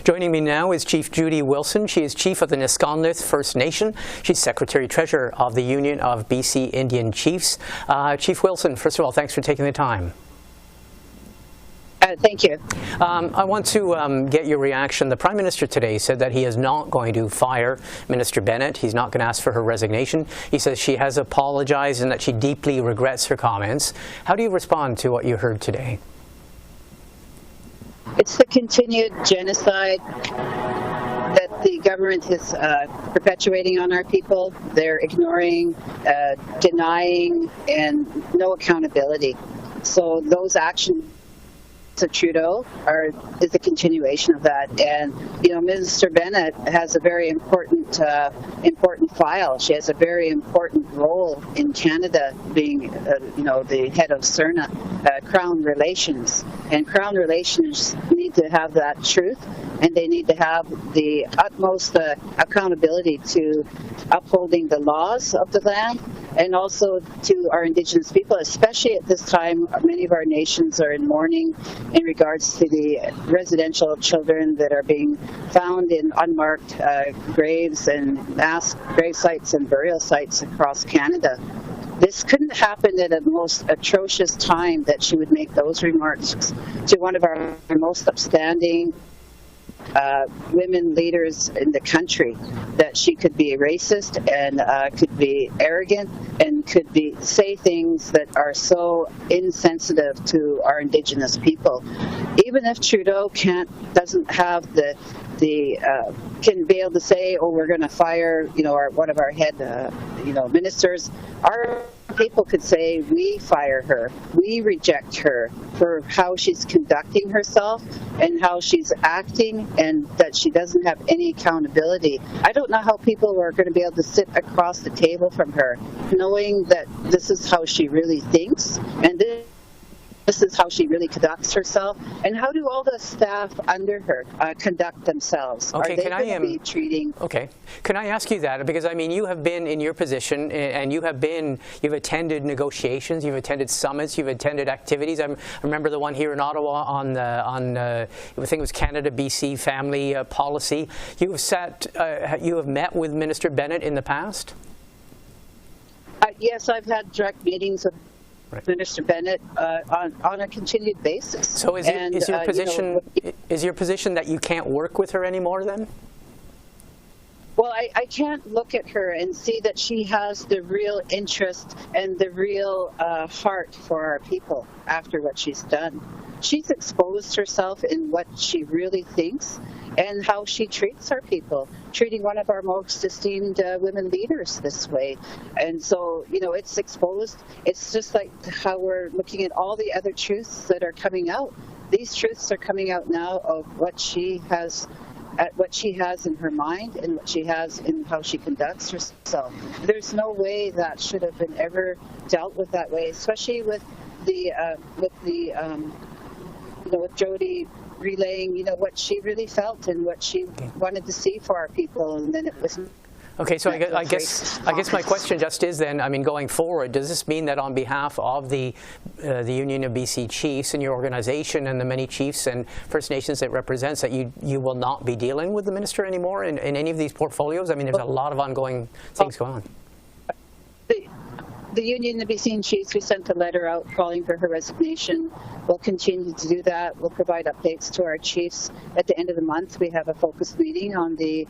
Joining me now is Chief Judy Wilson. She is Chief of the Niskonluth First Nation. She's Secretary-Treasurer of the Union of BC Indian Chiefs. Chief Wilson, first of all, thanks for taking the time. Thank you. I want to get your reaction. The Prime Minister today said that he is not going to fire Minister Bennett. He's not going to ask for her resignation. He says she has apologized and that she deeply regrets her comments. How do you respond to what you heard today? It's the continued genocide that the government is perpetuating on our people. They're ignoring, denying, and no accountability. So those actions of Trudeau is a continuation of that. And Minister Bennett has a very important file. She has a very important role in Canada, being the head of CERNA, Crown Relations. And Crown Relations need to have that truth, and they need to have the utmost accountability to upholding the laws of the land, and also to our Indigenous people, especially at this time. Many of our nations are in mourning in regards to the residential children that are being found in unmarked graves and mass grave sites and burial sites across Canada. This couldn't happen at a most atrocious time that she would make those remarks to one of our most upstanding women leaders in the country, that she could be racist and could be arrogant and could say things that are so insensitive to our Indigenous people. Even if Trudeau doesn't have can be able to say, oh, we're going to fire one of our head ministers, our people could say, we fire her, we reject her for how she's conducting herself and how she's acting, and that she doesn't have any accountability. I don't know how people are going to be able to sit across the table from her knowing that this is how she really thinks, and this is how she really conducts herself. And how do all the staff under her conduct themselves? Okay, are they going to be treating? Okay, can I ask you that? Because I mean, you have been in your position, and you've attended negotiations, you've attended summits, you've attended activities. I remember the one here in Ottawa on I think it was Canada-BC family policy. You have met with Minister Bennett in the past? Yes, I've had direct meetings with Minister Bennett on a continued basis. So is your position that you can't work with her anymore then? Well, I can't look at her and see that she has the real interest and the real heart for our people after what she's done. She's exposed herself in what she really thinks and how she treats our people, treating one of our most esteemed women leaders this way. And so, it's exposed. It's just like how we're looking at all the other truths that are coming out. These truths are coming out now of what she has in her mind and what she has in how she conducts herself. There's no way that should have been ever dealt with that way, especially with Jody relaying, what she really felt and what she wanted to see for our people, and then it was. Okay, so I guess my question just is then, I mean, going forward, does this mean that on behalf of the Union of BC Chiefs and your organization and the many chiefs and First Nations it represents, that you will not be dealing with the minister anymore in any of these portfolios? I mean, there's a lot of ongoing things going on. The Union of BC Chiefs, we sent a letter out calling for her resignation. We'll continue to do that. We'll provide updates to our chiefs. At the end of the month, we have a focus meeting on the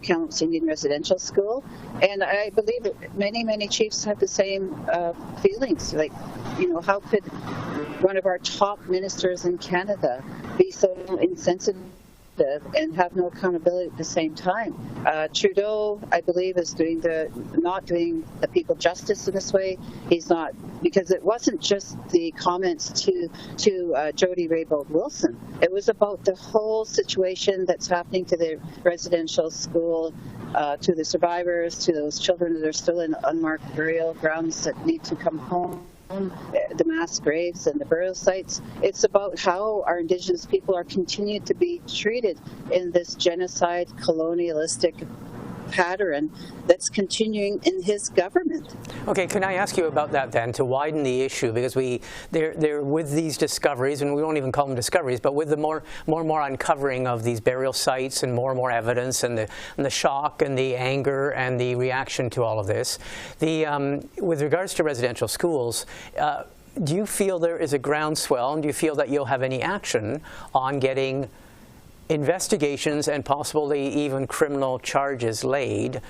Carolyn Indian Residential School. And I believe that many chiefs have the same feelings. Like, how could one of our top ministers in Canada be so insensitive and have no accountability at the same time? Trudeau, I believe, is not doing the people justice in this way. He's not, because it wasn't just the comments to Jody Wilson-Raybould. It was about the whole situation that's happening to the residential school, to the survivors, to those children that are still in unmarked burial grounds that need to come home, the mass graves and the burial sites. It's about how our Indigenous people are continued to be treated in this genocide, colonialistic pattern that's continuing in his government. Okay, can I ask you about that then, to widen the issue, because they're with these discoveries, and we won't even call them discoveries, but with the more and more uncovering of these burial sites and more evidence, and the shock and the anger and the reaction to all of this. With regards to residential schools, do you feel there is a groundswell, and do you feel that you'll have any action on getting investigations and possibly even criminal charges laid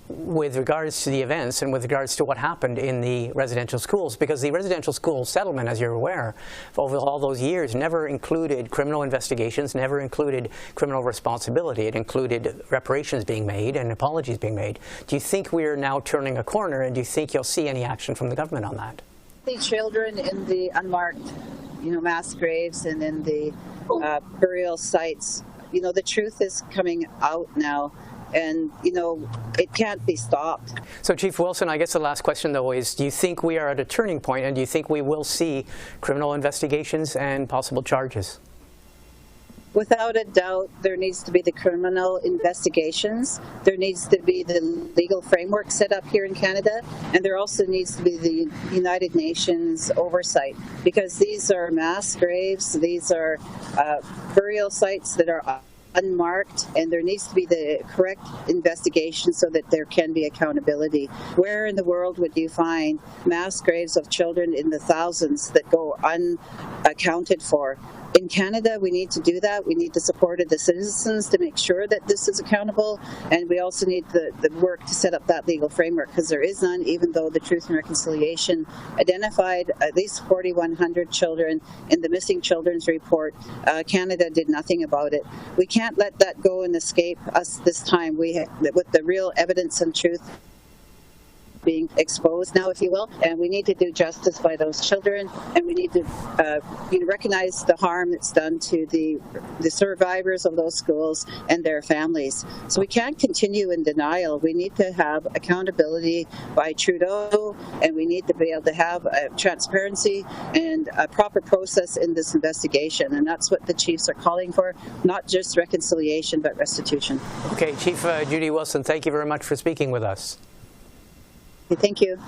with regards to the events and with regards to what happened in the residential schools? Because the residential school settlement, as you're aware, over all those years never included criminal investigations, never included criminal responsibility. It included reparations being made and apologies being made. Do you think we are now turning a corner, and do you think you'll see any action from the government on that? The children in the unmarked, mass graves and in the burial sites, the truth is coming out now. And, it can't be stopped. So, Chief Wilson, I guess the last question, though, is do you think we are at a turning point, and do you think we will see criminal investigations and possible charges? Without a doubt, there needs to be the criminal investigations. There needs to be the legal framework set up here in Canada. And there also needs to be the United Nations oversight, because these are mass graves. These are burial sites that are unmarked, and there needs to be the correct investigation so that there can be accountability. Where in the world would you find mass graves of children in the thousands that go unaccounted for? In Canada, we need to do that. We need the support of the citizens to make sure that this is accountable, and we also need the work to set up that legal framework, because there is none, even though the Truth and Reconciliation identified at least 4,100 children in the Missing Children's Report. Canada did nothing about it. We can't let that go and escape us this time. With the real evidence and truth being exposed now, if you will, and we need to do justice by those children, and we need to recognize the harm that's done to the survivors of those schools and their families. So we can't continue in denial. We need to have accountability by Trudeau, and we need to be able to have transparency and a proper process in this investigation, and that's what the Chiefs are calling for, not just reconciliation but restitution. Okay, Chief Judy Wilson, thank you very much for speaking with us. Thank you.